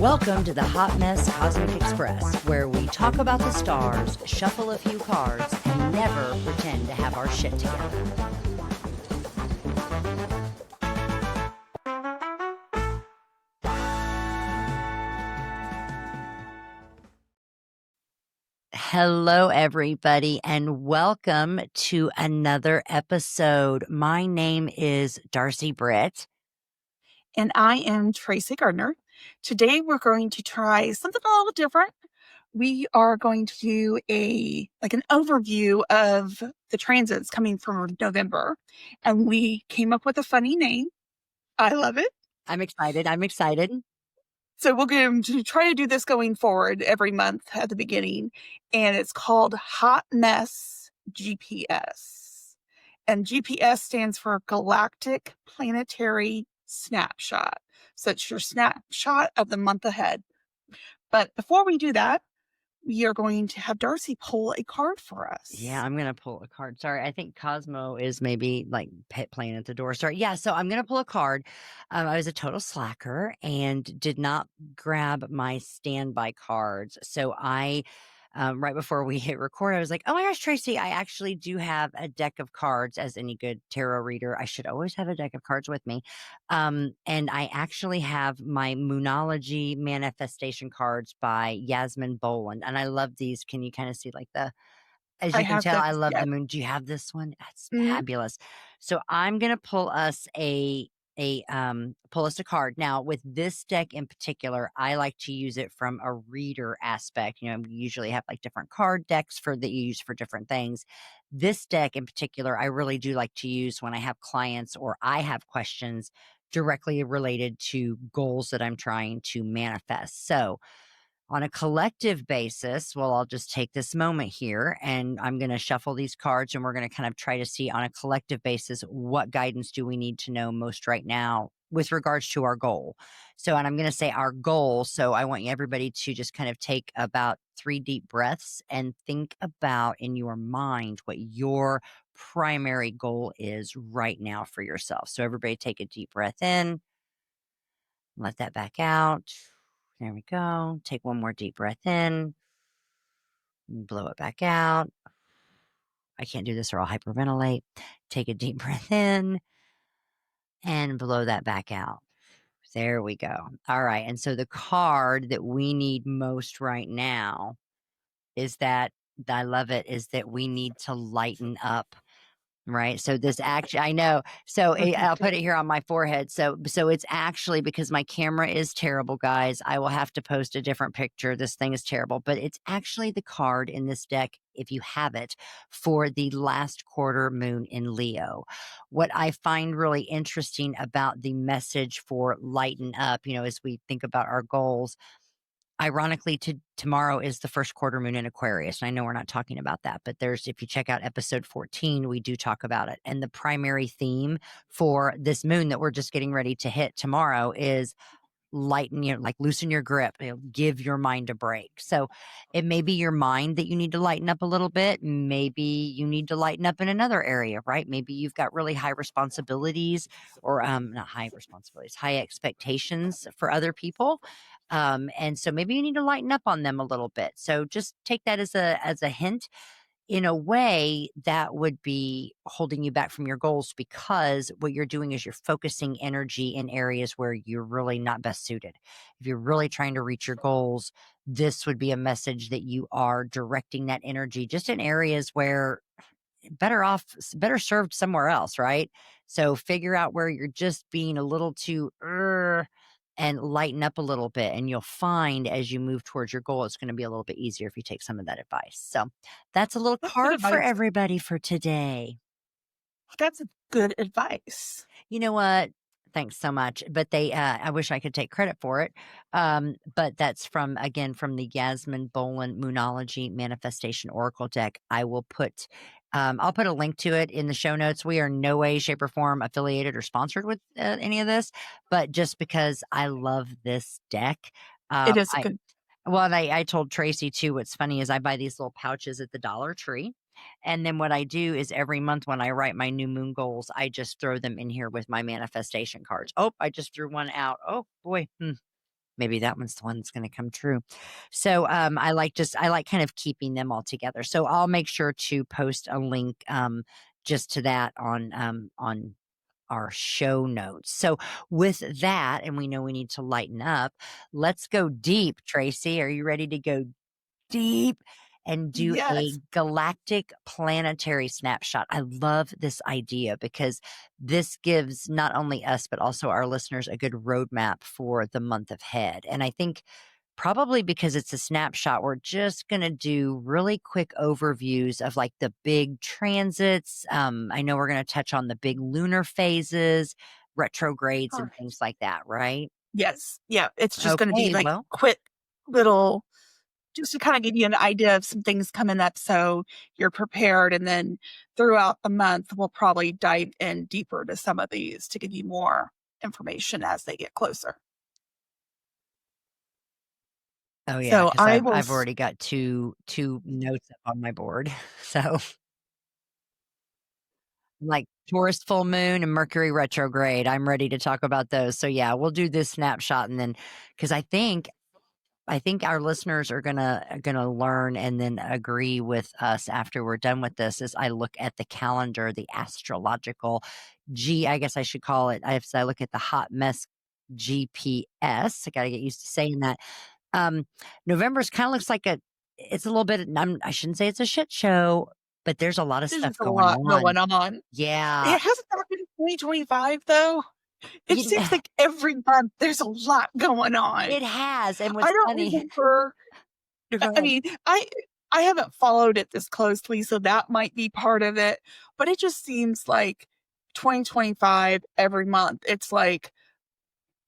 Welcome to the Hot Mess Cosmic Express, where we talk about the stars, shuffle a few cards, and never pretend to have our shit together. Hello, everybody, and welcome to another episode. My name is Darcy Britt. And I am Tracy Gardner. Today we're going to try something a little different. We are going to do an overview of the transits coming from November. And we came up with a funny name. I love it. I'm excited. So we're going to try to do this going forward every month at the beginning. And it's called Hot Mess GPS. And GPS stands for Galactic Planetary Snapshot. So it's your snapshot of the month ahead. But before we do that, we are going to have Darcy pull a card for us. Yeah, I'm going to pull a card. Sorry, I think Cosmo is maybe like playing at the door. Sorry. Yeah, so I'm going to pull a card. I was a total slacker and did not grab my standby cards. So right before we hit record, I was like, oh my gosh, Tracy, I actually do have a deck of cards. As any good tarot reader, I should always have a deck of cards with me. And I actually have my Moonology manifestation cards by Yasmin Boland. And I love these. Can you kind of see as you can tell, I love the moon. Do you have this one? That's fabulous. So I'm going to pull us a card. Now, with this deck in particular, I like to use it from a reader aspect. We usually have like different card decks that you use for different things. This deck in particular, I really do like to use when I have clients or I have questions directly related to goals that I'm trying to manifest. So on a collective basis, well, I'll just take this moment here and I'm going to shuffle these cards and we're going to kind of try to see on a collective basis, what guidance do we need to know most right now with regards to our goal. So, and I'm going to say our goal. So I want everybody to just kind of take about 3 deep breaths and think about in your mind what your primary goal is right now for yourself. So everybody take a deep breath in, let that back out. There we go. Take one more deep breath in. Blow it back out. I can't do this or I'll hyperventilate. Take a deep breath in and blow that back out. There we go. All right. And so the card that we need most right now is that, I love it, is that we need to lighten up. Right. So this actually, I know. So I'll put it here on my forehead. So it's actually because my camera is terrible, guys. I will have to post a different picture. This thing is terrible, but it's actually the card in this deck, if you have it, for the last quarter moon in Leo. What I find really interesting about the message for lighten up, as we think about our goals, ironically, tomorrow is the first quarter moon in Aquarius. And I know we're not talking about that, but if you check out episode 14, we do talk about it. And the primary theme for this moon that we're just getting ready to hit tomorrow is loosen your grip, give your mind a break. So it may be your mind that you need to lighten up a little bit. Maybe you need to lighten up in another area, right? Maybe you've got really high responsibilities or not high responsibilities, high expectations for other people. And so maybe you need to lighten up on them a little bit. So just take that as a hint. In a way, that would be holding you back from your goals, because what you're doing is you're focusing energy in areas where you're really not best suited. If you're really trying to reach your goals, this would be a message that you are directing that energy just in areas where better served somewhere else, right? So figure out where you're just being a little too and lighten up a little bit. And you'll find as you move towards your goal, it's going to be a little bit easier if you take some of that advice. So that's a little card for everybody for today. That's good advice. You know what? Thanks so much. But I wish I could take credit for it. But that's from the Yasmin Boland Moonology Manifestation Oracle deck. I'll put a link to it in the show notes. We are no way, shape, or form affiliated or sponsored with any of this, but just because I love this deck. It is good. Well, and I told Tracy too, what's funny is I buy these little pouches at the Dollar Tree. And then what I do is every month when I write my new moon goals, I just throw them in here with my manifestation cards. Oh, I just threw one out. Oh boy. maybe that one's the one that's going to come true. So I like kind of keeping them all together. So I'll make sure to post a link just to that on our show notes. So with that, and we know we need to lighten up, let's go deep. Tracy, are you ready to go deep and do a Yes. galactic planetary snapshot? I love this idea because this gives not only us, but also our listeners a good roadmap for the month ahead. And I think probably because it's a snapshot, we're just going to do really quick overviews of like the big transits. I know we're going to touch on the big lunar phases, retrogrades, and things Perfect. like that, right? Yes. Yeah. It's just going to be Okay, like well, quick little, just to kind of give you an idea of some things coming up so you're prepared. And then throughout the month, we'll probably dive in deeper to some of these to give you more information as they get closer. oh yeah, So because I I've will, I've already got two notes up on my board. So like Taurus full moon and Mercury retrograde, I'm ready to talk about those. So yeah, we'll do this snapshot and then because I think our listeners are gonna learn and then agree with us after we're done with this. As I look at the calendar, the astrological I guess I should call it. I look at the hot mess GPS. I got to get used to saying that. November's kind of looks like it's a little bit. I shouldn't say it's a shit show, but there's a lot of there's stuff just a going lot on. going on. Yeah, It hasn't happened in 2025 though. It you, seems like every month there's a lot going on. it has. And I what's don't funny? remember. Go I ahead. mean, I haven't followed it this closely, so that might be part of it. But it just seems like 2025 every month. It's like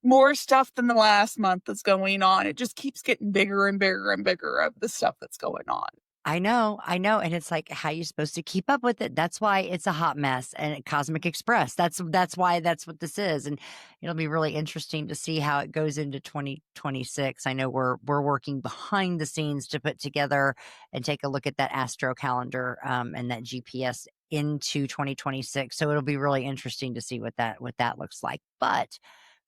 more stuff than the last month that's going on. It just keeps getting bigger and bigger and bigger of the stuff that's going on. I know, and it's like, how you supposed to keep up with it? That's why it's a hot mess and Cosmic Express. That's why that's what this is, and it'll be really interesting to see how it goes into 2026. I know we're working behind the scenes to put together and take a look at that astro calendar and that GPS into 2026. So it'll be really interesting to see what that looks like. But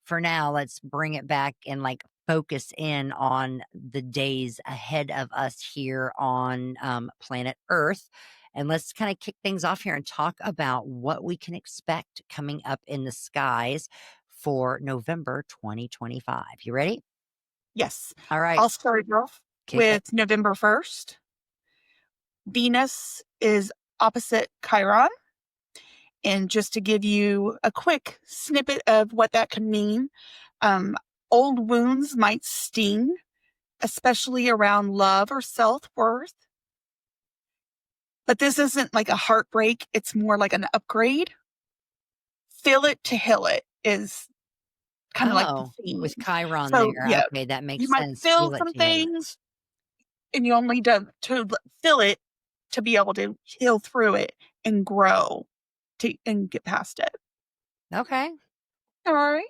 for now, let's bring it back and like focus in on the days ahead of us here on planet Earth. And let's kind of kick things off here and talk about what we can expect coming up in the skies for November 2025. You ready? Yes. All right, I'll start it off kick it. with November 1st. Venus is opposite Chiron. And just to give you a quick snippet of what that could mean, um, old wounds might sting, especially around love or self worth. But this isn't like a heartbreak, it's more like an upgrade. Feel it to heal it is kind of like the Oh, theme. with Chiron So, there. yeah, Okay, that you makes might sense. feel Feel it some to heal it. things and you only to feel it to be able to heal through it and grow and get past it. Okay. All right.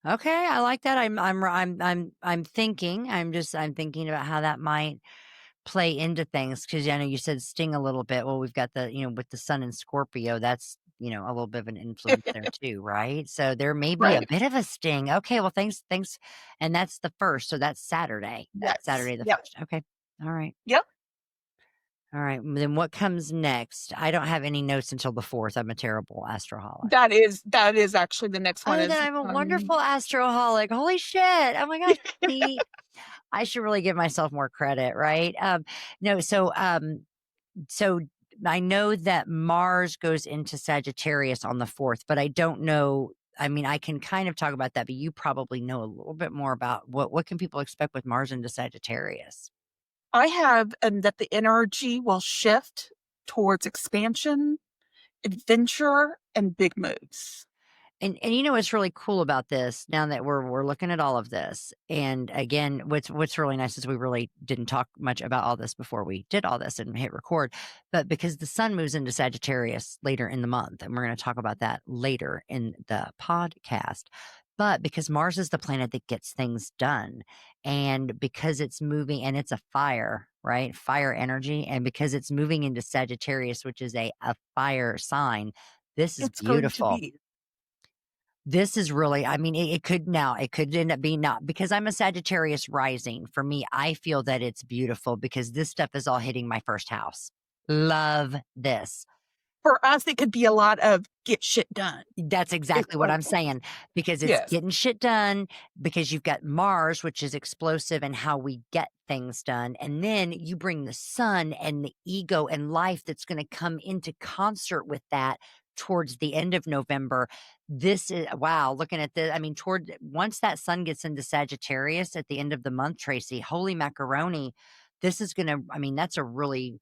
Okay, I like that. I'm thinking. I'm thinking about how that might play into things because I know you said sting a little bit. Well, we've got the with the sun in Scorpio. That's a little bit of an influence there too, right? So there may be a Right. bit of a sting. Okay, well, thanks, and that's the first. So that's Saturday. That's Yes. Saturday the Yep. first. Okay, all right, Yep. all right. Then what comes next? I don't have any notes until the fourth. I'm a terrible astroholic. That is actually the next one Oh, then is I'm a wonderful astroholic. Holy shit! Oh my gosh. See, I should really give myself more credit, right? No, so I know that Mars goes into Sagittarius on the 4th, but I don't know. I mean, I can kind of talk about that, but you probably know a little bit more about what can people expect with Mars into Sagittarius. I have that the energy will shift towards expansion, adventure, and big moves. And what's really cool about this now that we're looking at all of this, and again, what's really nice is we really didn't talk much about all this before we did all this and hit record, but because the sun moves into Sagittarius later in the month, and we're going to talk about that later in the podcast. But because Mars is the planet that gets things done, and because it's moving and it's a fire, right? Fire energy, and because it's moving into Sagittarius, which is a fire sign, this is It's going to beautiful. be. This is really, I mean, it could now, it could end up being not because I'm a Sagittarius rising. For me, I feel that it's beautiful because this stuff is all hitting my first house. Love this. For us, it could be a lot of get shit done. That's It's exactly what like, I'm saying because it's yes, getting shit done because you've got Mars, which is explosive and how we get things done. And then you bring the sun and the ego and life that's going to come into concert with that towards the end of November. This is wow, looking at this. I mean, toward once that sun gets into Sagittarius at the end of the month, Tracy, holy macaroni. This is going to, I mean, that's a really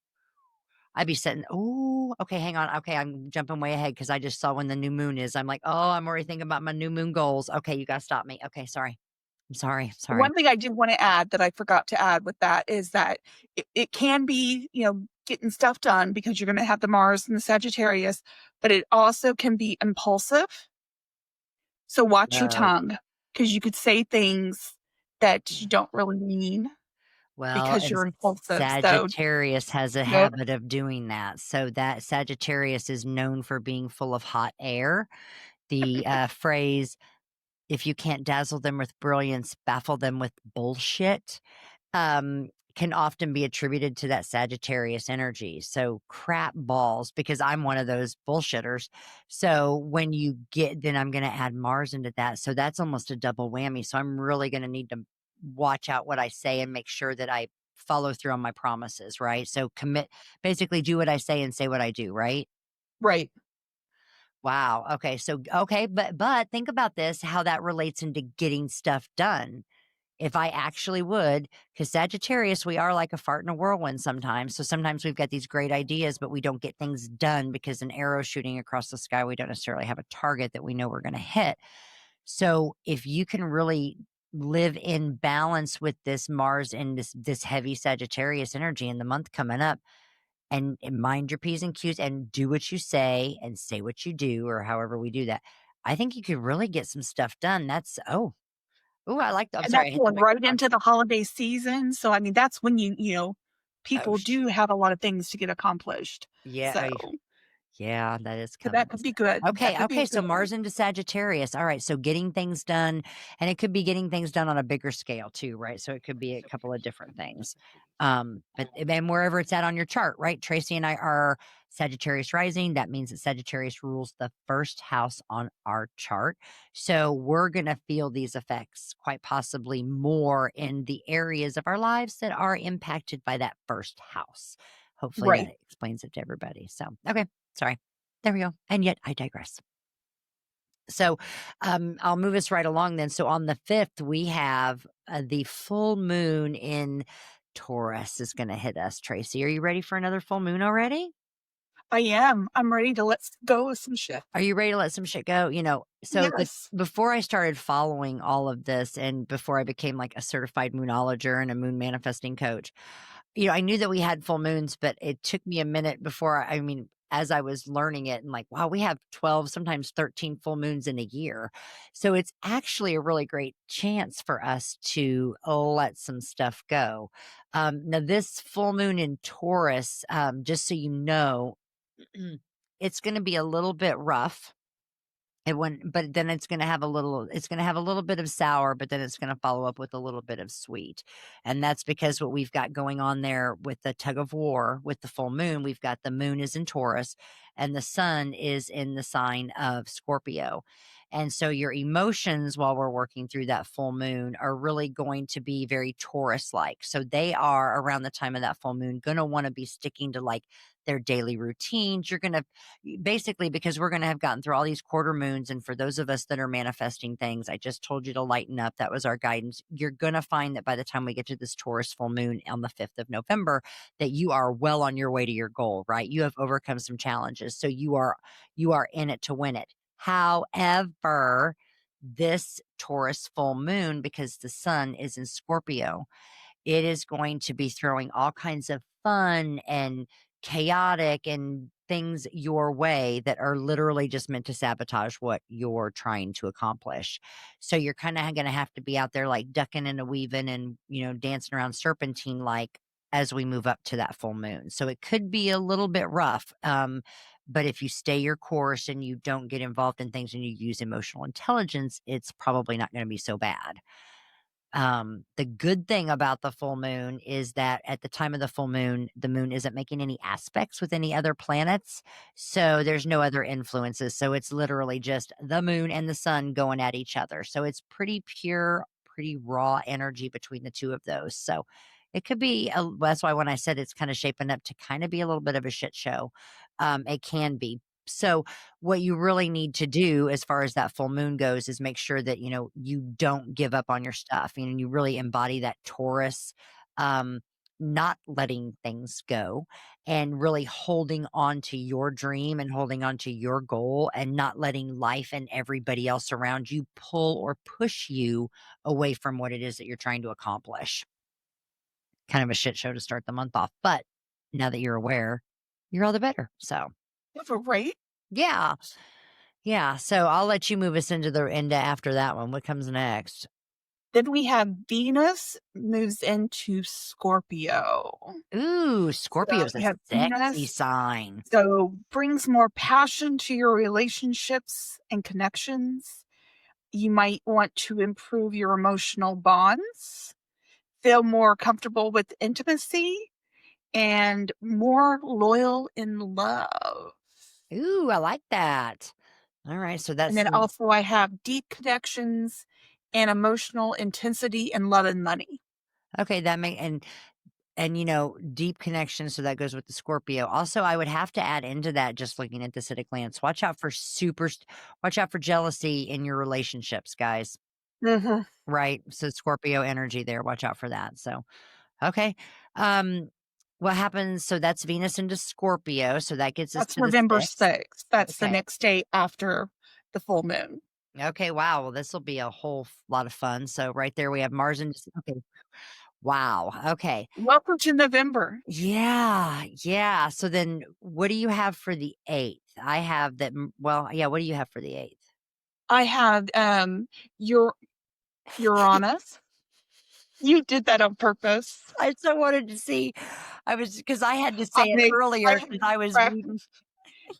I'd be sitting, "Oh, okay, hang on. Okay, I'm jumping way ahead because I just saw when the new moon is." I'm like, "Oh, I'm already thinking about my new moon goals." Okay, you gotta stop me. Okay, sorry. I'm sorry, sorry. one thing I do want to add that I forgot to add with that is that it can be, getting stuff done because you're going to have the Mars and the Sagittarius, but it also can be impulsive. So watch your Oh, tongue because you could say things that you don't really mean well, because and you're impulsive. So, Sagittarius has a yep. habit of doing that. So that Sagittarius is known for being full of hot air. The, phrase, "If you can't dazzle them with brilliance, baffle them with bullshit." Can often be attributed to that Sagittarius energy. So crap balls, because I'm one of those bullshitters. So when you get, then I'm going to add Mars into that. So that's almost a double whammy. So I'm really going to need to watch out what I say and make sure that I follow through on my promises, right? So commit, basically do what I say what I do, right? Right. Wow. Okay. So okay, but think about this, how that relates into getting stuff done if I actually would, because Sagittarius, we are like a fart in a whirlwind sometimes. So sometimes we've got these great ideas, but we don't get things done because an arrow shooting across the sky, we don't necessarily have a target that we know we're going to hit. So if you can really live in balance with this Mars and this heavy Sagittarius energy in the month coming up, and mind your P's and Q's and do what you say and say what you do, or however we do that. I think you could really get some stuff done. That's I like I'm And sorry, that's I hit the going right microphone. into the holiday season. So, I mean, that's when Oh, people do have a lot of things to get accomplished. yeah, So, yeah, that is so that coming. could be good. That Okay, could be okay, so good. Mars into Sagittarius. All right, so getting things done, and it could be getting things done on a bigger scale too, right? So it could be a couple of different things. But and wherever it's at on your chart, right? Tracy and I are Sagittarius rising. That means that Sagittarius rules the first house on our chart. So we're gonna feel these effects quite possibly more in the areas of our lives that are impacted by that first house. Hopefully that Right. explains it to everybody. So okay. Sorry. There we go. And yet I digress. So I'll move us right along then. So on the 5th, we have the full moon in Taurus is going to hit us. Tracy, are you ready for another full moon already? I am. I'm ready to let's go with some shit. Are you ready to let some shit go? So Yes. before I started following all of this and before I became like a certified moonologer and a moon manifesting coach, I knew that we had full moons, but it took me a minute before I mean, as I was learning it and like, wow, we have 12, sometimes 13 full moons in a year. So it's actually a really great chance for us to let some stuff go. Now, this full moon in Taurus, just so you know, it's going to be a little bit rough it wouldn't but then it's gonna have a little bit of sour, but then it's gonna follow up with a little bit of sweet. And that's because what we've got going on there with the tug of war with the full moon, we've got the moon is in Taurus and the sun is in the sign of Scorpio. And so your emotions while we're working through that full moon are really going to be very Taurus like. So they are around the time of that full moon gonna want to be sticking to like their daily routines. You're gonna basically because we're going to have gotten through all these quarter moons, and for those of us that are manifesting things, I just told you to lighten up. That was our guidance. You're going to find that by the time we get to this Taurus full moon on the 5th of November, that you are well on your way to your goal, right? You have overcome some challenges, so you are in it to win it. However, this Taurus full moon, because the sun is in Scorpio, it is going to be throwing all kinds of fun and chaotic and things your way that are literally just meant to sabotage what you're trying to accomplish. So you're kind of going to have to be out there like ducking and a weaving and, dancing around serpentine like as we move up to that full moon. So it could be a little bit rough. But if you stay your course and you don't get involved in things and you use emotional intelligence, it's probably not going to be so bad. The good thing about the full moon is that at the time of the moon isn't making any aspects with any other planets. So there's no other influences. So it's literally just the moon and the sun going at each other. So it's pretty pure, pretty raw energy between the two of those. So it could be, that's why when I said it's kind of shaping up to kind of be a little bit of a shit show, it can be. So what you really need to do as far as that full moon goes is make sure that, you don't give up on your stuff. You really embody that Taurus, um, not letting things go and really holding on to your dream and holding on to your goal and not letting life and everybody else around you pull or push you away from what it is that you're trying to accomplish. Kind of a shit show to start the month off. But now that you're aware, you're all the better. So Right. yeah. Yeah, so I'll let you move us into after that one. What comes next? Then we have Venus moves into Scorpio. Ooh, So Scorpio's a we have sexy Venus, sign. so brings more passion to your relationships and connections. You might want to improve your emotional bonds, feel more comfortable with intimacy, and more loyal in love. Ooh, I like that. All right, so And that's then also I have deep connections and emotional intensity in love and money. okay, that make and deep connection, so that goes with the Scorpio. Also, I would have to add into that just looking at this at a glance. Watch out for jealousy in your relationships, guys. Mhm. Right? So Scorpio energy there. Watch out for that. So okay. Um, what happens? So that's Venus into Scorpio. So that gets us That's to the November 6th. 6th. That's the Okay. next day after the full moon. Okay. Wow. Well, this will be a whole lot of fun. So right there we have Mars and okay. Wow. Okay. Welcome to November. Yeah. Yeah. So then what do you have for the 8th? I have that. Well, yeah. What do you have for the 8th? I have your Uranus. You did that on purpose. I so wanted to see. I was because I had to I say it mean, I earlier had because to I was practice.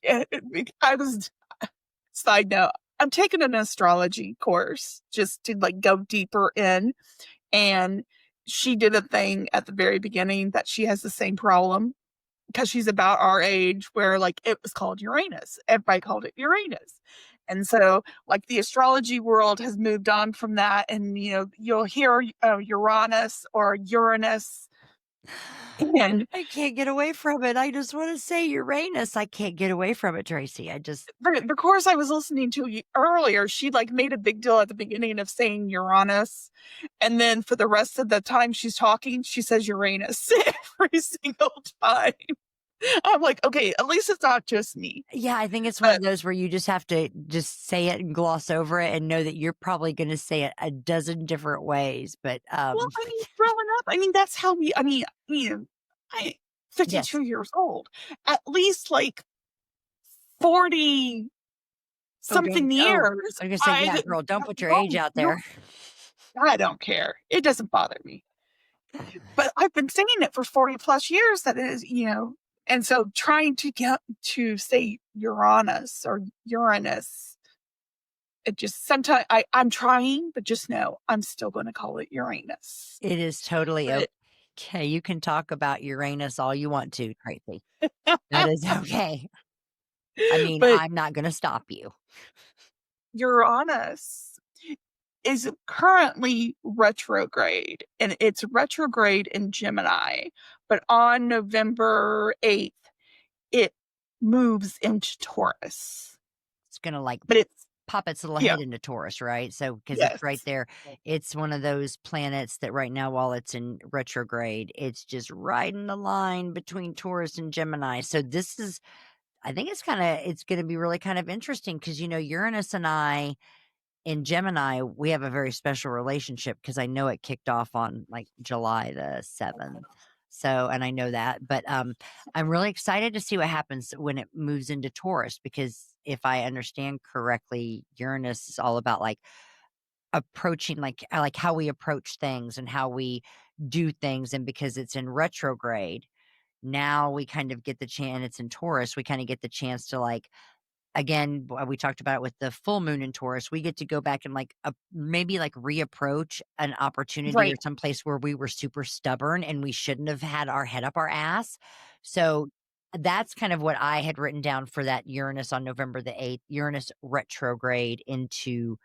reading. I was side note. I'm taking an astrology course just to like go deeper in, and she did a thing at the very beginning that she has the same problem because she's about our age where like it was called Uranus. Everybody called it Uranus. And so like the astrology world has moved on from that, and you'll hear Uranus or Uranus, and I can't get away from it. I just wanna say Uranus. I can't get away from it, Tracy. I just the course I was listening to earlier, she like made a big deal at the beginning of saying Uranus, and then for the rest of the time she's talking, she says Uranus every single time. I'm like, okay, at least it's not just me. yeah, I think it's one But of those where you just have to just say it and gloss over it and know that you're probably gonna say it a dozen different ways, but, well, I mean, growing up, I mean, that's how we. I mean, I yes. 52 years old, at least like 40 Oh, something don't oh, years. I was gonna say, yeah, girl, don't put your age No, out no, there. I don't care. It doesn't bother me. But I've been saying it for 40 plus years that it is, and so trying to get to say Uranus or Uranus, it just sometimes I'm trying, but just know I'm still going to call it Uranus. It is totally But okay. You can talk about Uranus all you want to, Tracy. That is okay. I mean, but I'm not gonna stop you. Uranus is currently retrograde, and it's retrograde in Gemini. But on November 8th, it moves into Taurus. It's gonna, like, But it's, pop its little yeah, head into Taurus, right? So, because it's right yes. there. It's one of those planets that right now, while it's in retrograde, it's just riding the line between Taurus and Gemini. So this is I think it's gonna be really kind of interesting because, Uranus and I in Gemini, we have a very special relationship because I know it kicked off on, like, July the 7th. So and I know that, but, I'm really excited to see what happens when it moves into Taurus because if I understand correctly, Uranus is all about, like, approaching, like how we approach things and how we do things, and because it's in retrograde, Now we kind of get the chance, it's in Taurus, we kind of get the chance to like, again, we talked about it with the full moon in Taurus. We get to go back and like maybe like reapproach an opportunity or Right. some place where we were super stubborn and we shouldn't have had our head up our ass. So that's kind of what I had written down for that Uranus on November the 8th, Uranus retrograde into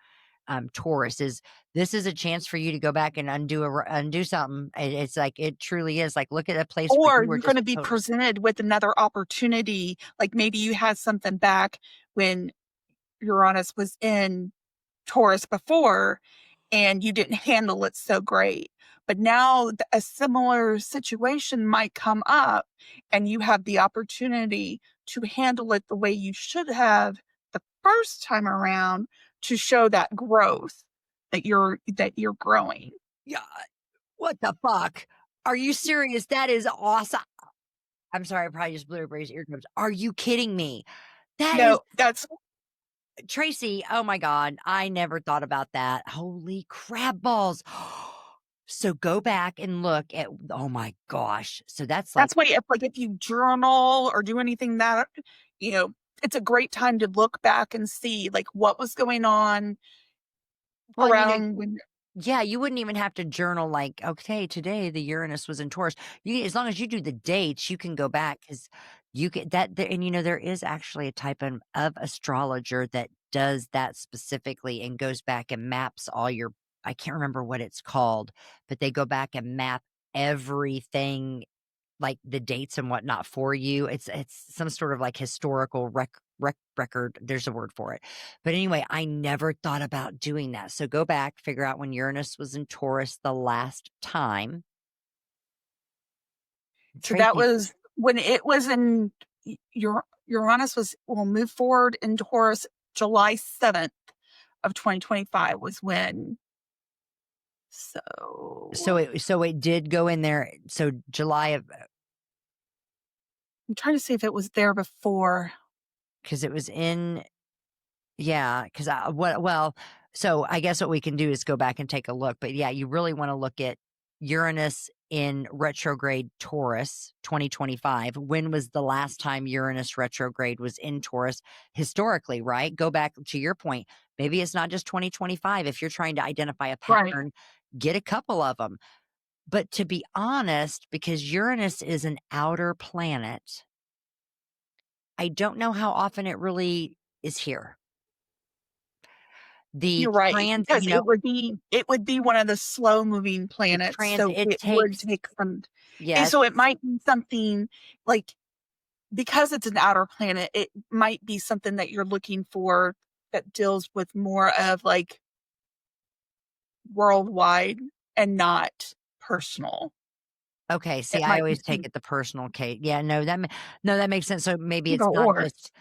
Taurus. Is this is a chance for you to go back and undo something. It's like it truly is like look at a place where Or you were you're going just to be total. presented with another opportunity. Like maybe you had something back when Uranus was in Taurus before and you didn't handle it so great. But now a similar situation might come up and you have the opportunity to handle it the way you should have the first time around to show that growth that you're growing. Yeah, what the fuck? Are you serious? That is awesome. I'm sorry, I probably just blew everybody's eardrums. Are you kidding me? That is No, that's Tracy. Oh my God. I never thought about that. Holy crab balls. So go back and look at, oh my gosh. So that's like, that's why if you journal or do anything that you know it's a great time to look back and see like what was going on well, and around when. yeah, you wouldn't even have to journal like, okay, today the Uranus was in Taurus. You as long as you do the dates, you can go back because you get that there, and there is actually a type of astrologer that does that specifically and goes back and maps all your I can't remember what it's called, but they go back and map everything like the dates and whatnot for you. It's some sort of like historical record. There's a word for it. But anyway, I never thought about doing that. So go back, figure out when Uranus was in Taurus the last time. So that Tracy, was when it was in your Uranus will move forward in Taurus July 7th of 2025 was when. So so it did go in there. So July of I'm trying to see if it was there before. because it was in. Yeah, because so I guess what we can do is go back and take a look. But yeah, you really want to look at Uranus in retrograde Taurus 2025. When was the last time Uranus retrograde was in Taurus historically, right? Go back to your point. Maybe it's not just 2025. If you're trying to identify a Right. pattern, get a couple of them. But to be honest, because Uranus is an outer planet, I don't know how often it really is here. The You're right, trans, because it would be one of the slow moving the planets, trans so it it would takes take some. And yes. so it might be something like because it's an outer planet, it might be something that you're looking for that deals with more of like worldwide and not personal. Okay, It see, I might be always take it the personal case. Yeah, no, that makes sense. So maybe either it's not or. just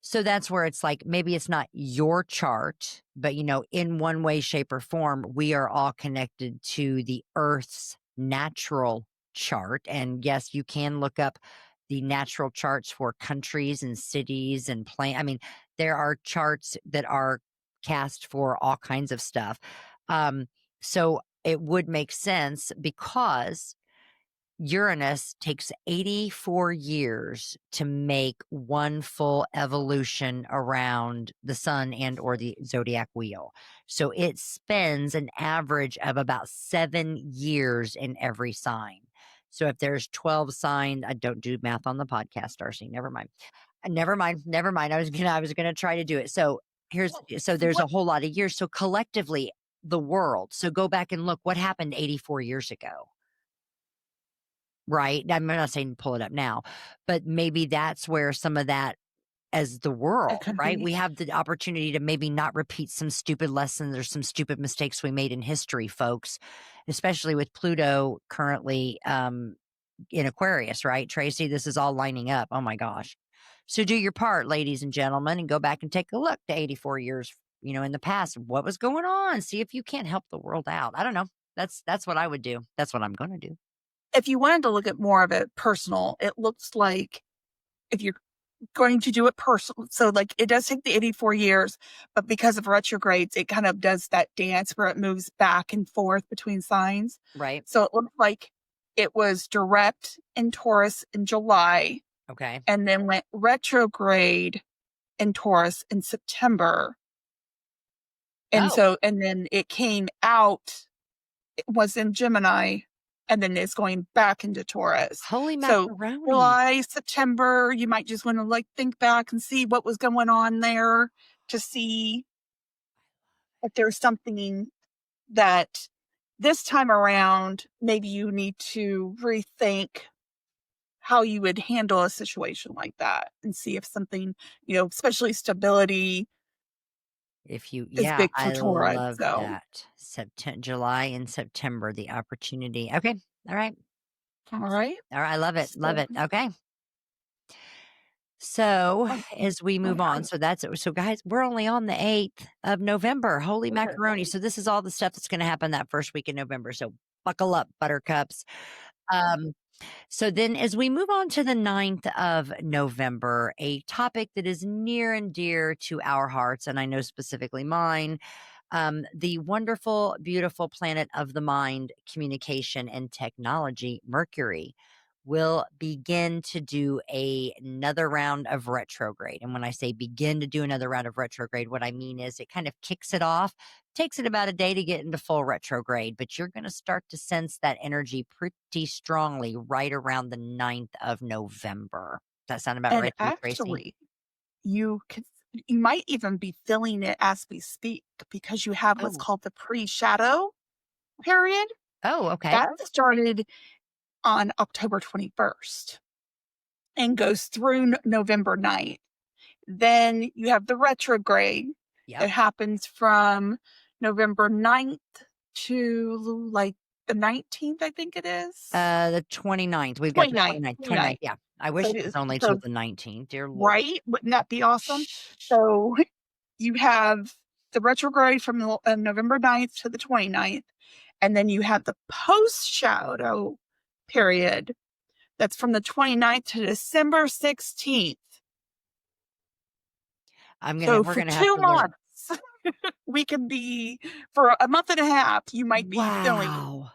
so that's where it's like maybe it's not your chart, but in one way, shape, or form, we are all connected to the Earth's natural chart. And yes, you can look up the natural charts for countries and cities and I mean, there are charts that are cast for all kinds of stuff. So it would make sense because Uranus takes 84 years to make one full evolution around the sun and or the zodiac wheel. So it spends an average of about 7 years in every sign. So if there's 12 signs, I don't do math on the podcast, Darcy. Never mind. Never mind. Never mind. I was gonna try to do it. So there's What a whole lot of years. So collectively, the world. So go back and look what happened 84 years ago. Right? I'm not saying pull it up now, but maybe that's where some of that as the it world, could right? be. We have the opportunity to maybe not repeat some stupid lessons or some stupid mistakes we made in history, folks, especially with Pluto currently in Aquarius, right? Tracy, this is all lining up. Oh my gosh. So do your part, ladies and gentlemen, and go back and take a look to 84 years, in the past. What was going on? See if you can't help the world out. I don't know. That's what I would do. That's what I'm going to do. If you wanted to look at more of it personal, it looks like if you're going to do it personal, so like it does take the 84 years, but because of retrogrades, it kind of does that dance where it moves back and forth between signs. Right? So it looks like it was direct in Taurus in July Okay. and then went retrograde in Taurus in September. And Oh, so, and then it came out, it was in Gemini, and then it's going back into Taurus. holy So macaroni. July, September, you might just want to like think back and see what was going on there to see if there's something that this time around, maybe you need to rethink how you would handle a situation like that and see if something, especially stability is Yeah, big for I Taurus. love So, that. July and September, the opportunity. Okay. All right. all right. All right. I love it. Love So, it. Okay. So oh, as we all move on, right. so guys, we're only on the 8th of November. Holy macaroni. So this is all the stuff that's going to happen that first week in November. So buckle up, buttercups. Um, so then as we move on to the 9th of November, a topic that is near and dear to our hearts, and I know specifically mine, the wonderful, beautiful planet of the mind, communication, and technology, Mercury, will begin to do another round of retrograde. And when I say begin to do another round of retrograde, what I mean is it kind of kicks it off, takes it about a day to get into full retrograde, but you're going to start to sense that energy pretty strongly right around the 9th of November. Does that sound about And right to you, Tracy? actually, you could, you might even be feeling it as we speak because you have what's Oh, called the pre-shadow period. oh, okay. That started on October 21st and goes through November 9th. Then you have the retrograde Yep. that happens from November 9th to like the 19th, I think it is. The 29th. We've got the 29th, 29th. 29th, 29th. yeah. I So wish it it was is, only till so the 19th. Dear Lord. right. Wouldn't that be awesome? So you have the retrograde from November 9th to the 29th, and then you have the post shadow period that's from the 29th to December 16th. So We're for gonna have 2 to learn. months, we can be for a month and a half, you might be feeling Wow.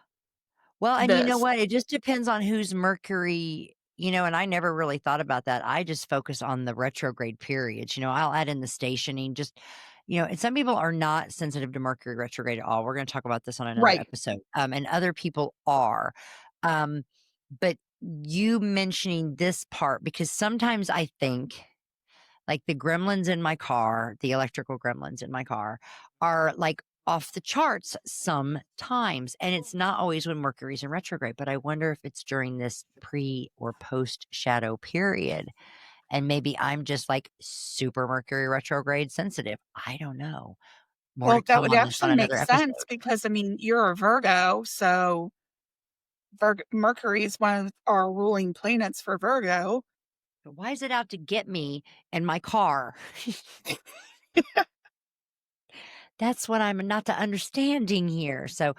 Well, and you know this. what? It just depends on whose Mercury, and I never really thought about that. I just focus on the retrograde periods. I'll add in the stationing, and some people are not sensitive to Mercury retrograde at all. We're going to talk about this on another Right. episode. And other people are. Um, but you mentioning this part, because sometimes I think like the gremlins in my car, the electrical gremlins in my car are like off the charts sometimes. And it's not always when Mercury's in retrograde, but I wonder if it's during this pre or post shadow period. And maybe I'm just like super Mercury retrograde sensitive. I don't know. More to Well, that come would on this on actually make another sense episode. because, I mean, you're a Virgo, so Mercury is one of our ruling planets for Virgo. But why is it out to get me and my car? That's what I'm not to understanding here. So,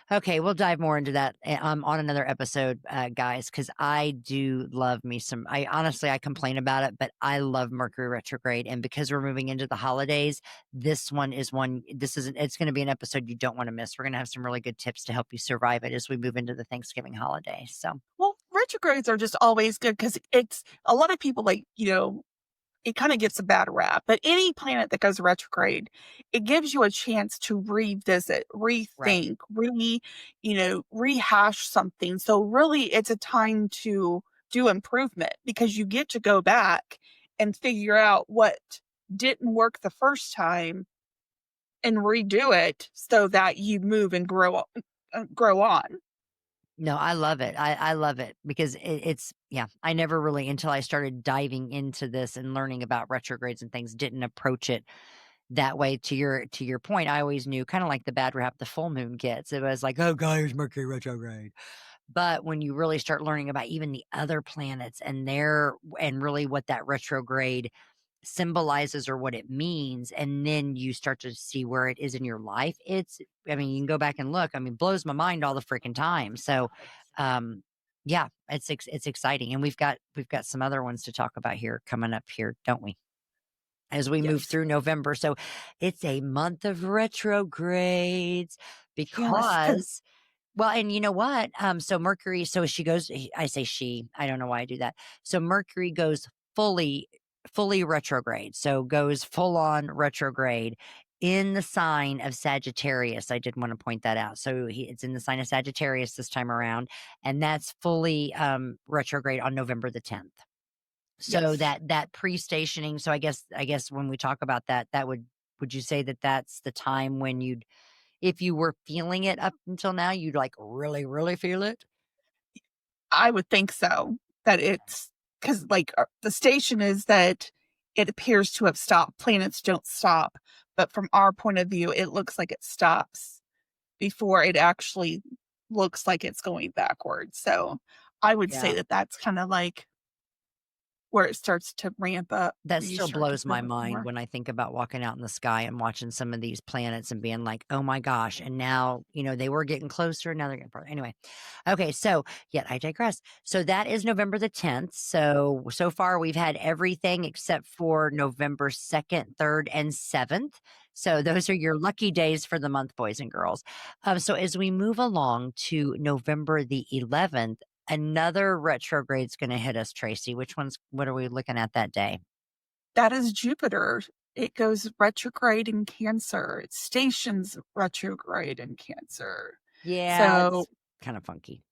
okay, we'll dive more into that on another episode, guys, because I do love me some. I honestly, I complain about it, but I love Mercury retrograde. And because we're moving into the holidays, this one is one, this is, it's going to be an episode you don't want to miss. We're going to have some really good tips to help you survive it as we move into the Thanksgiving holiday. So, Well, retrogrades are just always good because it's a lot of people like, it kind of gets a bad rap. But any planet that goes retrograde, it gives you a chance to revisit, right. rethink, really, rehash something. So really it's a time to do improvement because you get to go back and figure out what didn't work the first time and redo it so that you move and grow on. No, I love it. I love it because yeah, I never really, until I started diving into this and learning about retrogrades and things, didn't approach it that way. To your point, I always knew kind of like the bad rap the full moon gets. It was like, oh, guys, Mercury retrograde. But when you really start learning about even the other planets and really what that retrograde symbolizes or what it means, and then you start to see where it is in your life, I mean, you can go back and look. I mean, blows my mind all the freaking time. So, yeah, it's exciting, and we've got some other ones to talk about here coming up here, don't we? As we move Yes. through November. So it's a month of retrogrades Yes. Because because Well, and you know what? So Mercury, so she goes, I say she, I don't know why I do that. So Mercury goes fully, fully retrograde. So goes full on retrograde in the sign of Sagittarius. I did want to point that out. So it's in the sign of Sagittarius this time around, and that's fully retrograde on November the 10th. So Yes. that pre-stationing. So I guess when we talk about that, that would you say that that's the time when you'd, if you were feeling it up until now, you'd like really, really feel it? I would think so, that it's because the station is that it appears to have stopped. Planets don't stop, but from our point of view, it looks like it stops before it actually looks like it's going backwards. So, I would say Yeah. that that's kinda like where it starts to ramp up, That where you still start to blows my feel it mind more. when I think about walking out in the sky and watching some of these planets and being like, "Oh my gosh," and now, they were getting closer, now they're getting farther. Anyway, okay, so, yet I digress. So that is November the 10th. So far we've had everything except for November 2nd, 3rd, and 7th. So those are your lucky days for the month, boys and girls. So as we move along to November the 11th, another retrograde's gonna hit us, Tracy. What are we looking at that day? That is Jupiter. It goes retrograde in Cancer. It stations retrograde in Cancer. Yeah, So it's kinda funky.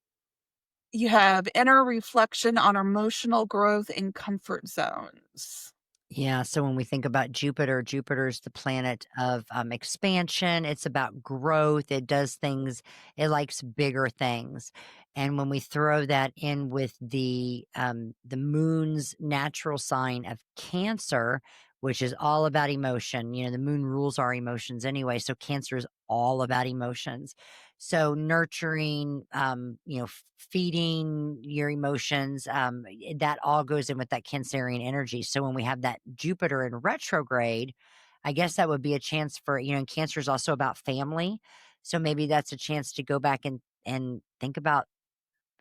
you have inner reflection on emotional growth in comfort zones. Yeah, so when we think about Jupiter, Jupiter's the planet of, expansion, it's about growth, it does things, it likes bigger things, and when we throw that in with the moon's natural sign of Cancer, which is all about emotion, the moon rules our emotions anyway, so Cancer is all about emotions. So nurturing, feeding your emotions, that all goes in with that Cancerian energy. So when we have that Jupiter in retrograde, I guess that would be a chance for, and Cancer is also about family. So maybe that's a chance to go back and think about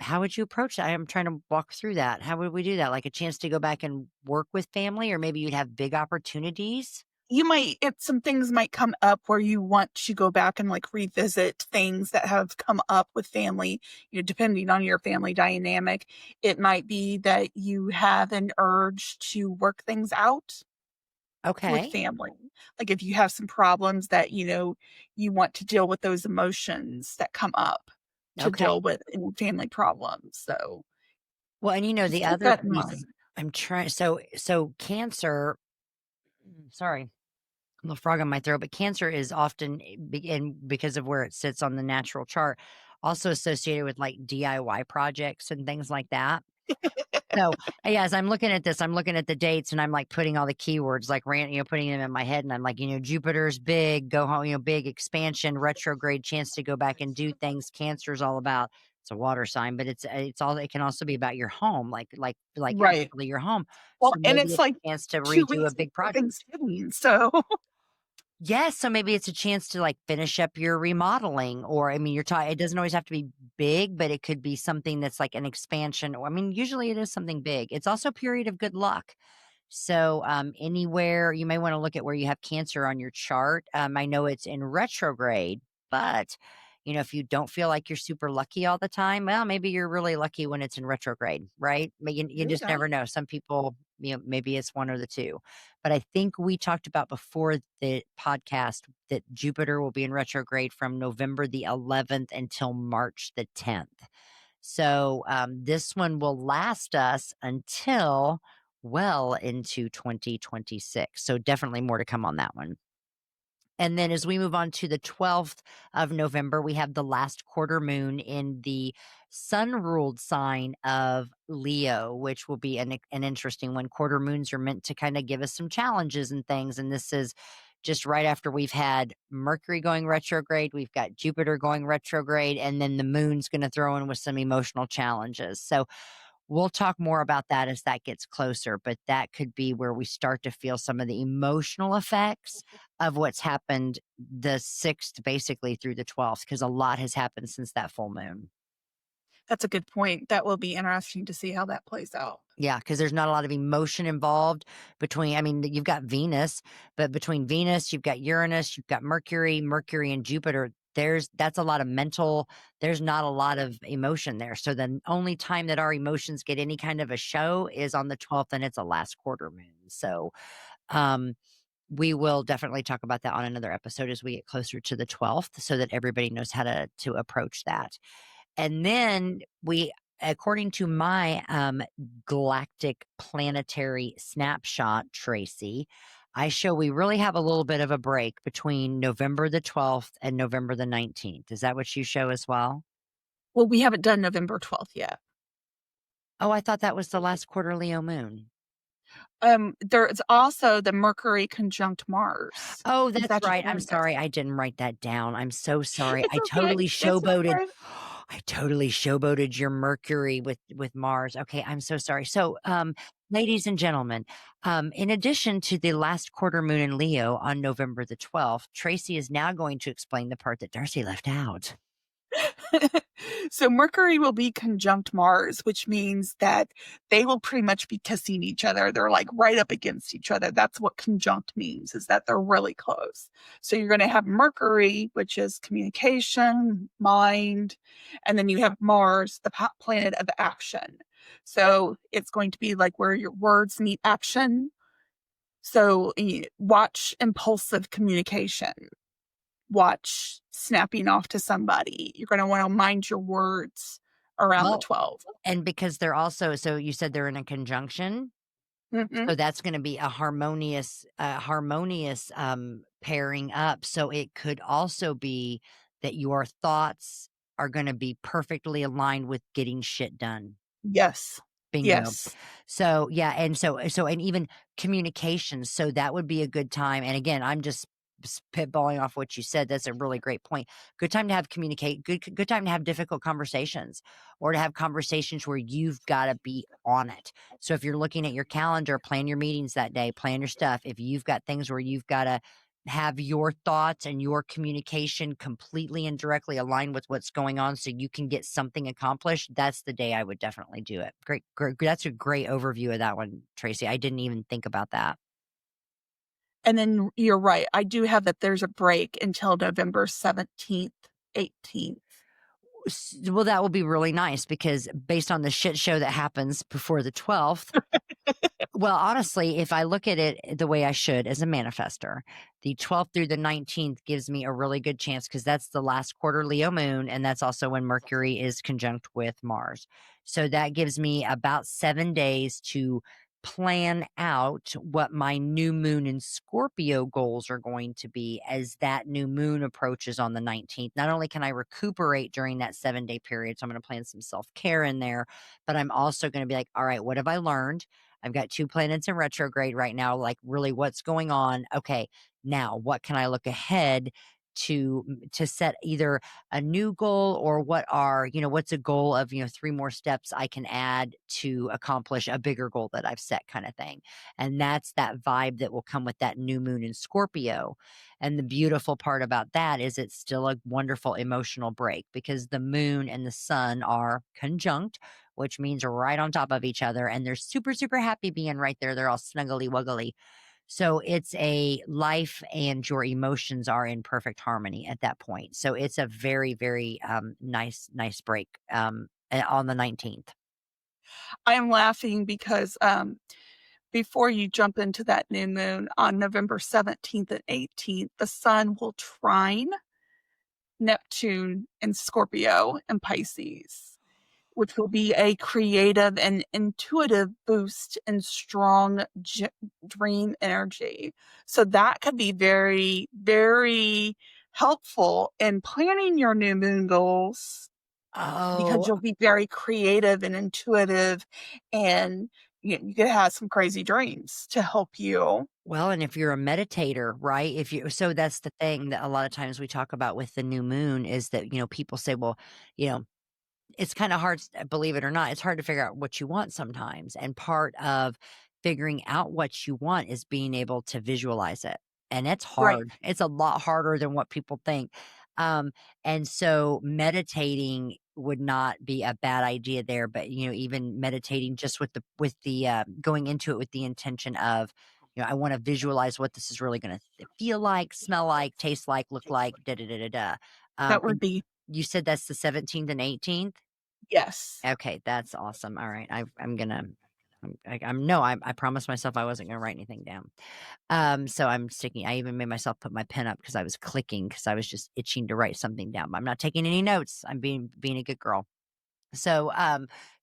how would you approach that? I'm trying to walk through that. How would we do that? Like a chance to go back and work with family, or maybe you'd have big opportunities. You might if some things might come up where you want to go back and, revisit things that have come up with family, depending on your family dynamic. It might be that you have an urge to work things out with Okay. family. Like, if you have some problems that, you want to deal with those emotions that come up to Okay. deal with in family problems, so Well, and just the keep other that in piece mind. I'm trying, so Cancer, sorry, a little frog on my throat, but Cancer is often, and because of where it sits on the natural chart, also associated with like DIY projects and things like that. So, yeah, as I'm looking at this, I'm looking at the dates and I'm like putting all the keywords, like putting them in my head. And I'm like, Jupiter's big, go home, big expansion, retrograde, chance to go back and do things. Cancer's all about, it's a water sign, but it can also be about your home, like Right. actually your home. Well, So and maybe it's, it's a chance to 2 redo a weeks big before project. Thanksgiving, so Yes, so maybe it's a chance to, like, finish up your remodeling, or, I mean, it doesn't always have to be big, but it could be something that's like an expansion, or I mean, usually it is something big. It's also a period of good luck. So, anywhere you may wanna look at where you have Cancer on your chart. I know it's in retrograde, but, if you don't feel like you're super lucky all the time, well, maybe you're really lucky when it's in retrograde, right? You there you just go. never know. Some people, maybe it's one or the 2. But I think we talked about before the podcast that Jupiter will be in retrograde from November the 11th until March the 10th. So, this one will last us until well into 2026. So definitely more to come on that one. And then as we move on to the 12th of November, we have the last quarter moon in the sun ruled sign of Leo, which will be an interesting one. Quarter moons are meant to kind of give us some challenges and things. And this is just right after we've had Mercury going retrograde, we've got Jupiter going retrograde, and then the moon's going to throw in with some emotional challenges. So we'll talk more about that as that gets closer, but that could be where we start to feel some of the emotional effects of what's happened the 6th basically through the 12th, because a lot has happened since that full moon. That's a good point. That will be interesting to see how that plays out. Yeah, because there's not a lot of emotion involved between, I mean, you've got Venus, but between Venus, you've got Uranus, you've got Mercury and Jupiter. that's a lot of mental, there's not a lot of emotion there. So the only time that our emotions get any kind of a show is on the 12th, and it's a last quarter moon. So um we will definitely talk about that on another episode as we get closer to the 12th so that everybody knows how to approach that. And then according to my galactic planetary snapshot, Tracy, I show we really have a little bit of a break between November the 12th and November the 19th. Is that what you show as well? Well, we haven't done November 12th yet. Oh, I thought that was the last quarter Leo moon. There's also the Mercury conjunct Mars Oh, in that's right. I'm Sagittarius. sorry. I didn't write that down. I'm so sorry. It's okay. It's okay. I totally showboated your Mercury with Mars. Okay, I'm so sorry. So, ladies and gentlemen, in addition to the last quarter moon in Leo on November the 12th, Tracy is now going to explain the part that Darcy left out. So Mercury will be conjunct Mars, which means that they will pretty much be kissing each other. They're like right up against each other. That's what conjunct means, is that they're really close. So you're going to have Mercury, which is communication, mind, and then you have Mars, the planet of action. So it's going to be like where your words meet action. So watch impulsive communication, watch snapping off to somebody. You're going to want to mind your words around the Well, 12. and because they're also, so you said they're in a conjunction. Mm-hmm. So that's going to be a harmonious pairing up. So it could also be that your thoughts are going to be perfectly aligned with getting shit done. Yes. Bingo. Yes. So yeah, and and even communication. So that would be a good time. And again, I'm just spitballing off what you said. That's a really great point. Good time to have good time to have difficult conversations, or to have conversations where you've got to be on it. So if you're looking at your calendar, plan your meetings that day, plan your stuff. If you've got things where you've got to have your thoughts and your communication completely and directly aligned with what's going on so you can get something accomplished, that's the day I would definitely do it. Great. That's a great overview of that one, Tracy. I didn't even think about that. And then you're right. I do have that there's a break until November 17th, 18th. Well, that will be really nice because based on the shit show that happens before the 12th, well, honestly, if I look at it the way I should as a manifester, the 12th through the 19th gives me a really good chance because that's the last quarter Leo moon. And that's also when Mercury is conjunct with Mars. So that gives me about 7 days to plan out what my new moon in Scorpio goals are going to be as that new moon approaches on the 19th. Not only can I recuperate during that 7 day period, so I'm going to plan some self care in there, but I'm also going to be like, all right, what have I learned? I've got 2 planets in retrograde right now. Like, really, what's going on? Okay, now what can I look ahead to set either a new goal, or what's a goal of 3 more steps I can add to accomplish a bigger goal that I've set, kind of thing. And that's that vibe that will come with that new moon in Scorpio. And the beautiful part about that is it's still a wonderful emotional break because the moon and the sun are conjunct, which means right on top of each other. And they're super, super happy being right there. They're all snuggly wuggly. So it's a life and your emotions are in perfect harmony at that point. So it's a very, very nice break on the 19th. I am laughing because before you jump into that new moon on November 17th and 18th, the sun will trine Neptune in Scorpio and Pisces, which will be a creative and intuitive boost and strong dream energy. So that could be very, very helpful in planning your new moon goals because Oh, you'll be very creative and intuitive, and you could have some crazy dreams to help you. well, and if you're a meditator, right? So that's the thing that a lot of times we talk about with the new moon is that, people say, well, you know, it's kind of hard, believe it or not, it's hard to figure out what you want sometimes. And part of figuring out what you want is being able to visualize it. And it's Right. hard. It's a lot harder than what people think. Um, and so meditating would not be a bad idea there, but even meditating just with the going into it with the intention of, I want to visualize what this is really going to feel like, smell like, taste like, look like, da da da da da. That would And be you said that's the 17th and 18th? yes. Okay, that's awesome. All right, I'm gonna. I'm no. I promised myself I wasn't gonna write anything down. So I'm sticking. I even made myself put my pen up because I was clicking because I was just itching to write something down. But I'm not taking any notes. I'm being a good girl. So,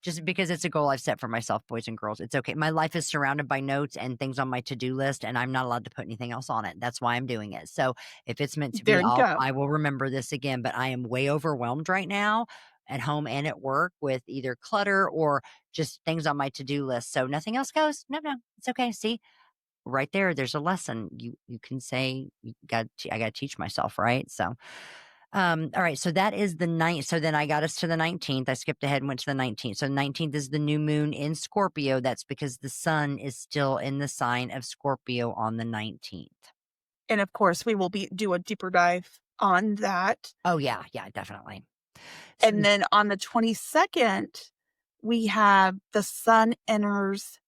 just because it's a goal I've set for myself, boys and girls, it's okay. My life is surrounded by notes and things on my to-do list, and I'm not allowed to put anything else on it. That's why I'm doing it. So if it's meant to be, There you go. I will remember this again, but I am way overwhelmed right now at home and at work with either clutter or just things on my to-do list. So nothing else goes. No, no, it's okay. See, right there's a lesson. You can say I got to teach myself, right? So all right, so that is the ninth. So then I got us to the 19th. I skipped ahead and went to the 19th. So 19th is the new moon in Scorpio. That's because the sun is still in the sign of Scorpio on the 19th. And of course, we will do a deeper dive on that. Oh yeah, yeah, definitely. So And then on the 22nd, we have the sun enters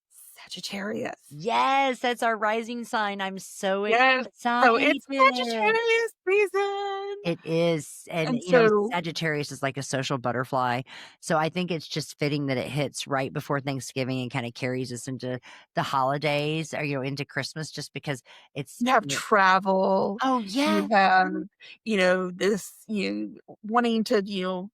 Sagittarius. yes, that's our rising sign. I'm so Yes. So excited. it's Sagittarius season. It is. And, And so, Sagittarius is like a social butterfly. So I think it's just fitting that it hits right before Thanksgiving and kind of carries us into the holidays or, into Christmas just because it's, you have travel, oh, you yeah. have, this, wanting to,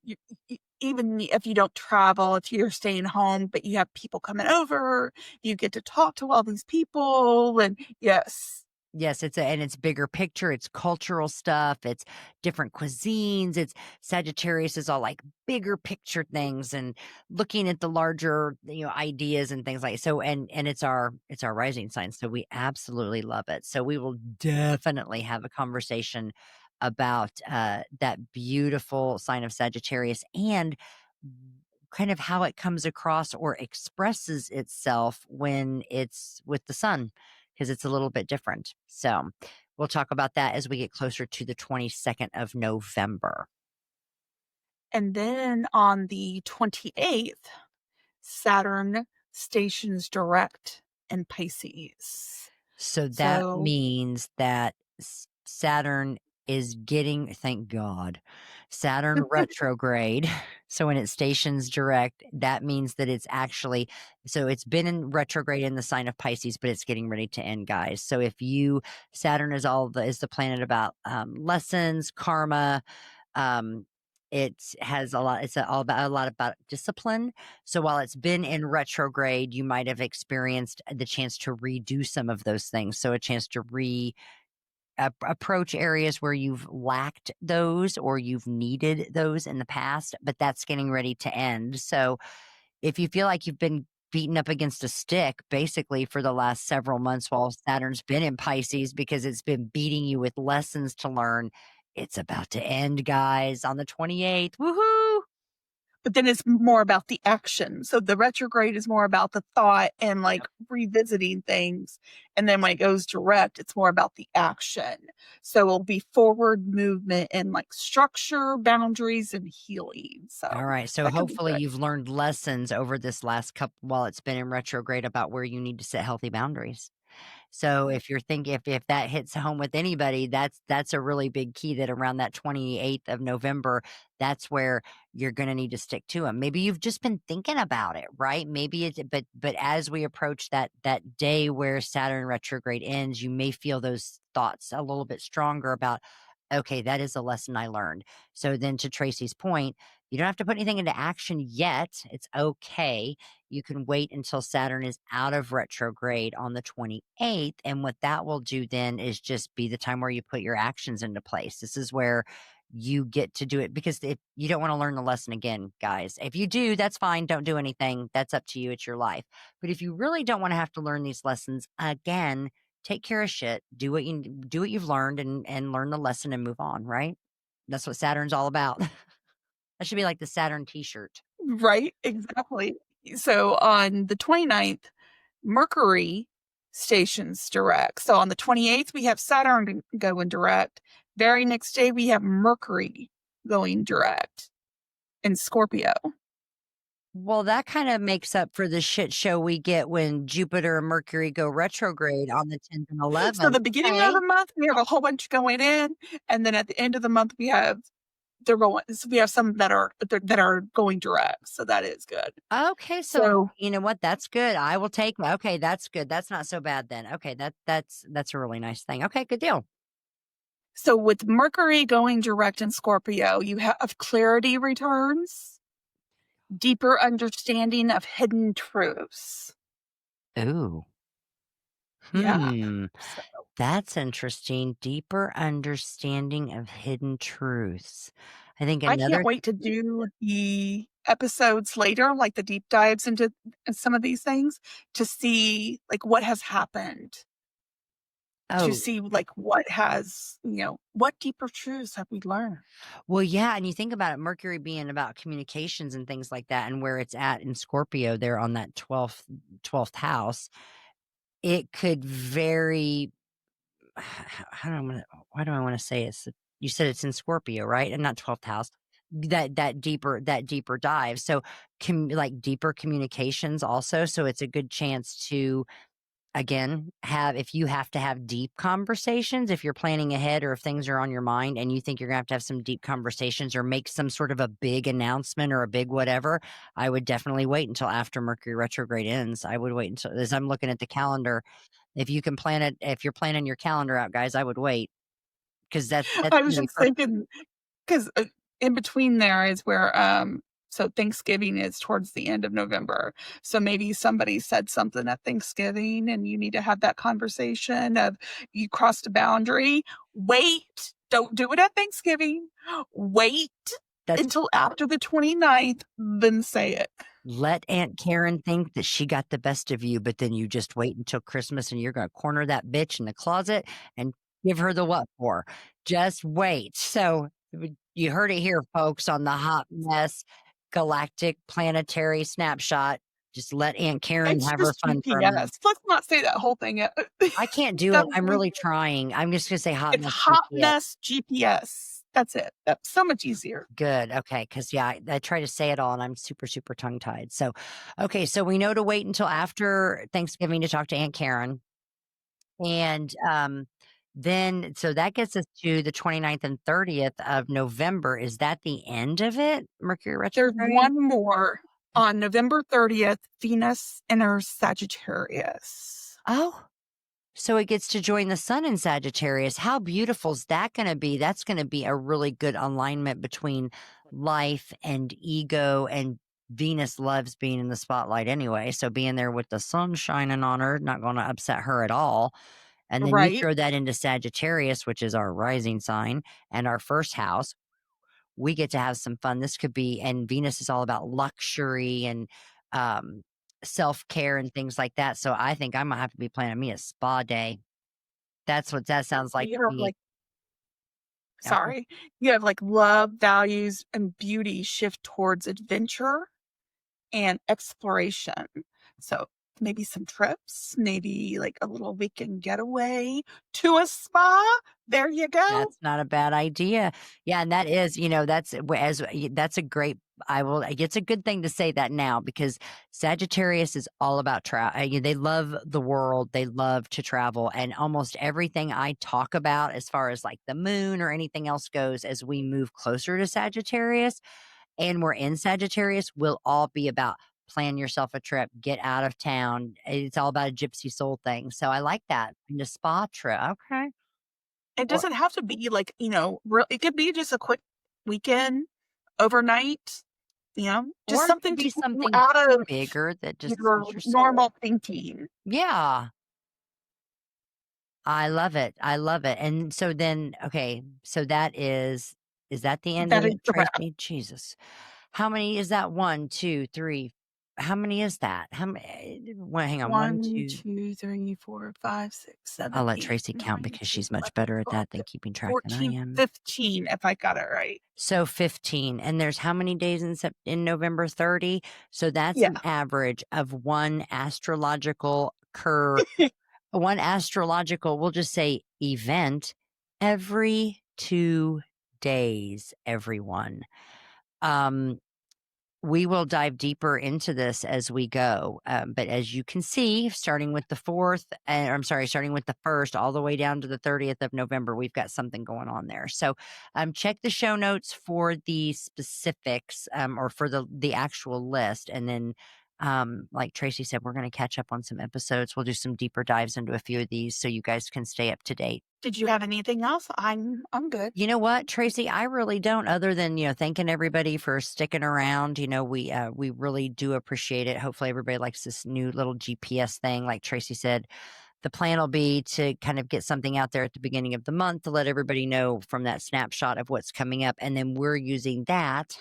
even if you don't travel, if you're staying home, but you have people coming over, you get to talk to all these people. And yes, Yes, and it's bigger picture, it's cultural stuff, it's different cuisines, it's Sagittarius is all like bigger picture things and looking at the larger, ideas and things like so and it's our rising sign. So we absolutely love it. So we will definitely have a conversation about that beautiful sign of Sagittarius and kind of how it comes across or expresses itself when it's with the sun because it's a little bit different. So we'll talk about that as we get closer to the 22nd of November. and then on the 28th, Saturn stations direct in Pisces. So that So, means that Saturn is getting, thank God, Saturn retrograde. So when it stations direct, that means that it's actually, so it's been in retrograde in the sign of Pisces, but it's getting ready to end, guys. So Saturn is the planet about lessons, karma, it has a lot, all about a lot about discipline. So while it's been in retrograde, you might have experienced the chance to redo some of those things. So a chance to approach areas where you've lacked those or you've needed those in the past, but that's getting ready to end. So if you feel like you've been beaten up against a stick basically for the last several months while Saturn's been in Pisces because it's been beating you with lessons to learn, it's about to end, guys, on the 28th. Woohoo! but then it's more about the action. So the retrograde is more about the thought and like revisiting things. And then when it goes direct, it's more about the action. So it'll be forward movement and like structure, boundaries, and healing. So All right. So that could be hopefully good. you've learned lessons over this last couple while it's been in retrograde about where you need to set healthy boundaries. So if you're thinking if that hits home with anybody, that's a really big key that around that 28th of November, that's where you're going to need to stick to them. Maybe you've just been thinking about it, right? Maybe it's but as we approach that day where Saturn retrograde ends, you may feel those thoughts a little bit stronger about okay, that is a lesson I learned. So then to Tracy's point, you don't have to put anything into action yet. It's okay. You can wait until Saturn is out of retrograde on the 28th. And what that will do then is just be the time where you put your actions into place. This is where you get to do it because if you don't want to learn the lesson again, guys, if you do, that's fine. Don't do anything. That's up to you. It's your life. But if you really don't want to have to learn these lessons again, take care of shit. Do what you've learned and learn the lesson and move on, right? That's what Saturn's all about. That should be like the Saturn t-shirt. Right? Exactly. So on the 29th, Mercury stations direct. So on the 28th, we have Saturn going direct. Very next day, we have Mercury going direct in Scorpio. Well, that kind of makes up for the shit show we get when Jupiter and Mercury go retrograde on the 10th and So 11th. the beginning of Okay. the month, we have a whole bunch going in. And then at the end of the month, we have they're going. So we have some that are going direct, so that is good. Okay, so So you know what? That's good. I will take okay, that's good. That's not so bad then. Okay, that's a really nice thing. Okay, good deal. so with Mercury going direct in Scorpio, you have clarity returns, deeper understanding of hidden truths. Ooh. Yeah. Hmm. So That's interesting. Deeper understanding of hidden truths. I think I can't another wait to do the episodes later, like the deep dives into some of these things to see like what has happened, to oh, see like what has, what deeper truths have we learned? well, yeah, and you think about it, Mercury being about communications and things like that, and where it's at in Scorpio there on that 12th house, it could very how do I wanna why do I wanna say it's you said it's in Scorpio, right? And not 12th house. That deeper dive. So, like deeper communications also. So it's a good chance to again have if you have to have deep conversations, if you're planning ahead or if things are on your mind and you think you're gonna have to have some deep conversations or make some sort of a big announcement or a big whatever, I would definitely wait until after Mercury retrograde ends. I would wait until as I'm looking at the calendar if you can plan it if you're planning your calendar out, guys, I would wait because that's I was gonna be just perfect. thinking, 'cause, in between there is where, so Thanksgiving is towards the end of November. So maybe somebody said something at Thanksgiving and you need to have that conversation of you crossed a boundary. Wait, don't do it at Thanksgiving. Wait That's until after the 29th, then say it. let Aunt Karen think that she got the best of you, but then you just wait until Christmas and you're gonna corner that bitch in the closet and give her the what for. Just wait. So, you heard it here, folks, on the Hot Mess Galactic Planetary Snapshot. Just let Aunt Karen It's have her just fun for a GPS. minute. Let's not say that whole thing. I can't do it. That was I'm really really trying. I'm just gonna say Hot It's Mess Hot GPS. Mess GPS. That's it. That's so much easier. Good. Okay. Because, yeah, I try to say it all and I'm super, super tongue tied. So, okay. So we know to wait until after Thanksgiving to talk to Aunt Karen. And then, so that gets us to the 29th and 30th of November. Is that the end of it? Mercury There's retrograde? one more on November 30th, Venus enters Sagittarius. Oh, so it gets to join the sun in Sagittarius. How beautiful is that going to be? That's going to be a really good alignment between life and ego. And Venus loves being in the spotlight anyway. So being there with the sun shining on her, not going to upset her at all. And then you Right. throw that into Sagittarius, which is our rising sign and our first house. We get to have some fun. This could be, and Venus is all about luxury and um, self care and things like that. So I think I'm gonna have to be planning me a spa day. That's what that sounds like You to have me. like, Okay. sorry, you have like love, values, and beauty shift towards adventure and exploration. So maybe some trips, maybe like a little weekend getaway to a spa. There you go. That's not a bad idea. Yeah, and that is, that's that's a great I will it's a good thing to say that now because Sagittarius is all about travel. They love the world, they love to travel, and almost everything I talk about as far as like the moon or anything else goes as we move closer to Sagittarius and we're in Sagittarius will all be about plan yourself a trip, get out of town. It's all about a gypsy soul thing. So I like that. And a spa trip. Okay. It doesn't have to be like, it could be just a quick weekend, overnight, just Or it could something to be get you something out of bigger that just your feeds your soul. normal thinking. Yeah. I love it. I love it. And so then, okay, so is that the end of That is it, the wrap. Tracy? Jesus. How many is that? One, two, three. How many is that? How many? Well, hang on. One, One, two. 2, 3, 4, 5, 6, I'll 7, let 8, Tracy count 9, because 10, she's much 11, better at 12, that than keeping track than I 14, am. 15, if I got it right. So 15. And there's how many days in November? 30. So that's Yeah. an average of one astrological one astrological, we'll just say event every 2 days, everyone. Um, we will dive deeper into this as we go. But as you can see, starting with the 4th, I'm sorry, starting with the 1st, all the way down to the 30th of November, we've got something going on there. So check the show notes for the specifics or for the actual list. And then, like Tracy said, we're going to catch up on some episodes. We'll do some deeper dives into a few of these so you guys can stay up to date. Did you have anything else? I'm good. You know what, Tracy? I really don't, other than, thanking everybody for sticking around. We really do appreciate it. Hopefully everybody likes this new little GPS thing. Like Tracy said, the plan will be to kind of get something out there at the beginning of the month to let everybody know from that snapshot of what's coming up. And then we're using that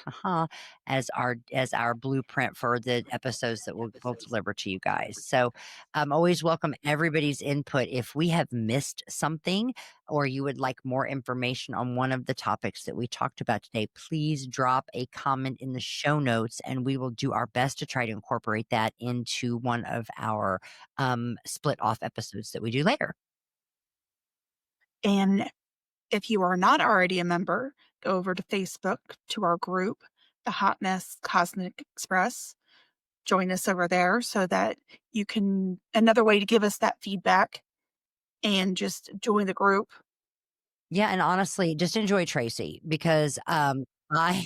as our blueprint for the episodes that we'll deliver to you guys. So always welcome everybody's input. If we have missed something or you would like more information on one of the topics that we talked about today, please drop a comment in the show notes and we will do our best to try to incorporate that into one of our split off episodes that we do later. And if you are not already a member, go over to Facebook to our group, the Hot Mess Cosmic Express. Join us over there so that you can, another way to give us that feedback and just join the group. Yeah, and honestly, just enjoy Tracy because I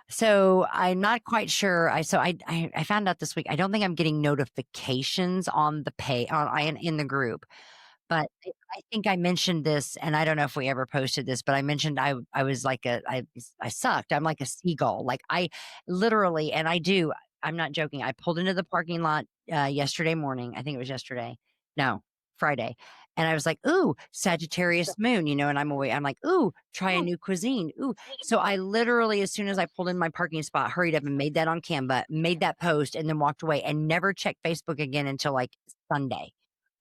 so I'm not quite sure. I found out this week. I don't think I'm getting notifications on the in the group. But I think I mentioned this, and I don't know if we ever posted this, but I mentioned I was like I sucked. I'm like a seagull. Like I literally, and I do. I'm not joking. I pulled into the parking lot yesterday morning. I think it was yesterday. No, Friday. And I was like, ooh, Sagittarius moon, and I'm like, ooh, try a new cuisine. Ooh. So I literally, as soon as I pulled in my parking spot, hurried up and made that on Canva, made that post, and then walked away and never checked Facebook again until like Sunday.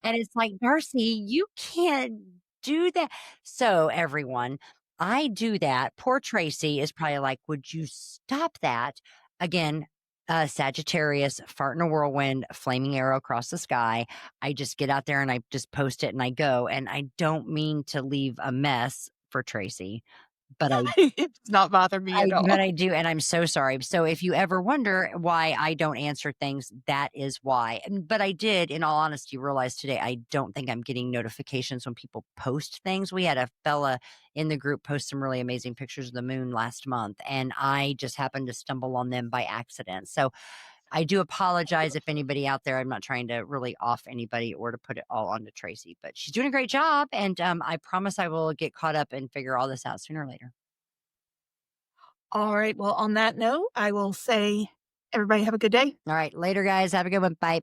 And it's like, Darcy, you can't do that. So, everyone, I do that. Poor Tracy is probably like, would you stop that? Again, Sagittarius, fart in a whirlwind, flaming arrow across the sky. I just get out there and I just post it and I go. And I don't mean to leave a mess for Tracy, but It does not bother me at all. but I do, and I'm so sorry. So if you ever wonder why I don't answer things, that is why. But I did, in all honesty, realize today I don't think I'm getting notifications when people post things. We had a fella in the group post some really amazing pictures of the moon last month, and I just happened to stumble on them by accident. So I do apologize if anybody out there, I'm not trying to really off anybody or to put it all onto Tracy, but she's doing a great job. And I promise I will get caught up and figure all this out sooner or later. All right. Well, on that note, I will say, everybody have a good day. All right. Later, guys. Have a good one. Bye.